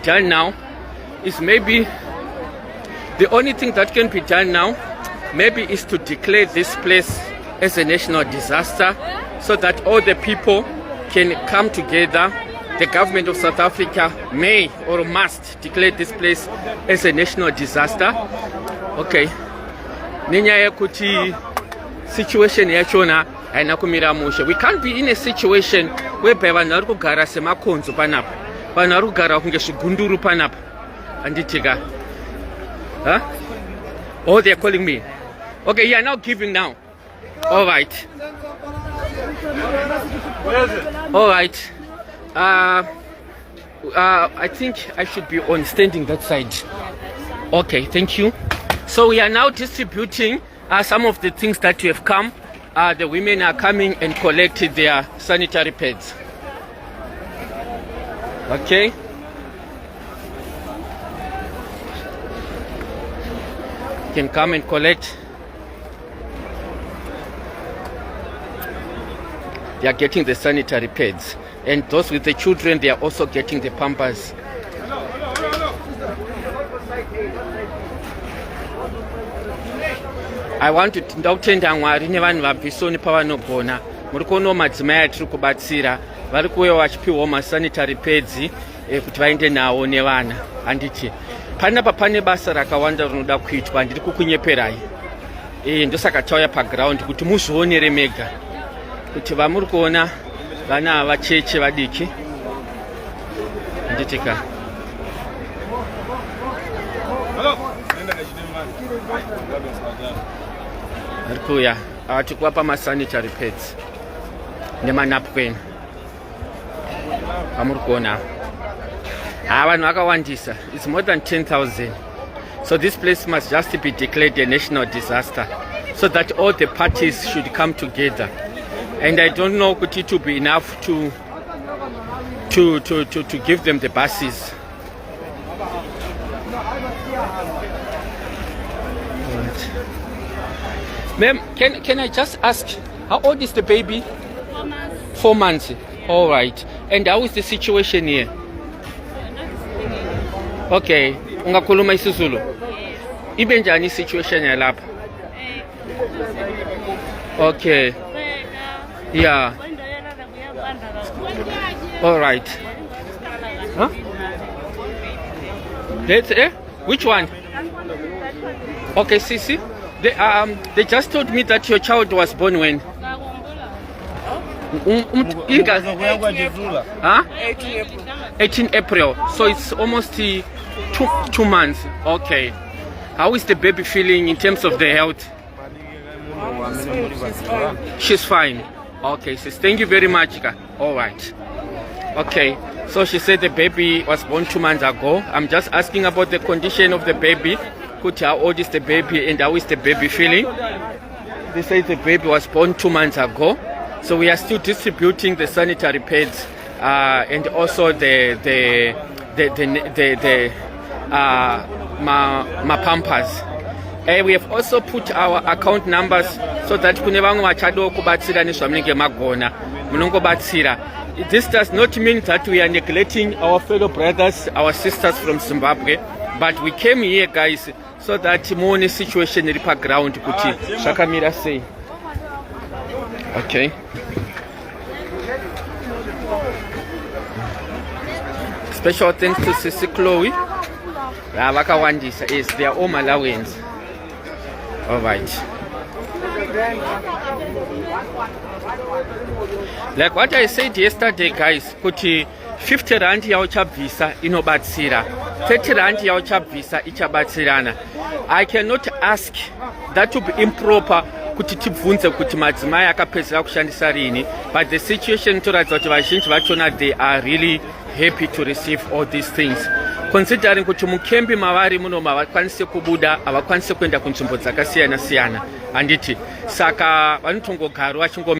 done now is maybe the only thing that can be done now maybe is to declare this place as a national disaster so that all the people can come together. The government of South Africa may or must declare this place as a national disaster. Okay. Ninya kuti situation yachona haina kumira mushe. We can't be in a situation whereby vanhu vari kugara semakonzo panapa. Vanhu vari kugara kunge zvigunduru panapa. Anditika. Huh? Oh, they're calling me. Okay, you are now giving now. All right. All right. I think I should be on standing that side. Okay, thank you. So we are now distributing some of the things that we have come. The women are coming and collecting their sanitary pads. Okay. You can come and collect. They are getting the sanitary pads. And those with the children, they are also getting the pampers. I want to ndakutenda Mwari nevanhu vabvisoni pavanogona. Muri kuona madzimai atiri kubatsira vari kuuya vachipiwawo masanitary pads kuti vaende nawo nevana. Handiti panapa pane basa rakawanda rinoda kuitwa, ndiri kukunyeperai. Ndosaka tauya paground kuti muzvionere mega kuti vamuri kuona vana vacheche vadiki. Nditika arikuya atikuwapa masanitary pads nemanapkin vamuri kuona. Vanhu vakawandisa. It's more than 10,000. So this place must just be declared a national disaster so that all the parties should come together. And I don't know if it will be enough to give them the buses. Right. Ma'am, can I just ask, how old is the baby? 4 months. 4 months. All right. And how is the situation here? Okay. Ungakhuluma isiZulu? Ibe njani situation yalapha? Okay. Yeah. All right. Huh? That's which one? Okay, Sisi. They just told me that your child was born when? Huh? 18 April. So it's almost 2 months. Okay. How is the baby feeling in terms of the health? She's fine. Okay, sis. Thank you very much. All right. Okay. So she said the baby was born 2 months ago. I'm just asking about the condition of the baby. How old is the baby and how is the baby feeling? They say the baby was born 2 months ago. So we are still distributing the sanitary pads and also the pampers. We have also put our account numbers so that this does not mean that we are neglecting our fellow brothers, our sisters from Zimbabwe, but we came here, guys, so that more situation in the ground kuti shakamira say. Okay. Special thanks to Sisi Chloe. Vakawandisa is they are all Malawians. All right. Like what I said yesterday, guys, kuti 50 rand yauchabvisa inobatsira, 30 rand yauchabvisa ichabatsirana. I cannot ask, that to be improper kuti tibvunze kuti madzimai akapedzera kushandisa rini, but the situation toratsa kuti vazhinji vachona they are really happy to receive all these things, considering kuti mukembi mavari muno havakwanisi kubuda, havakwanisi kuenda kunzvimbo dzakasiyana siyana. Handiti saka vanotongogara vachingo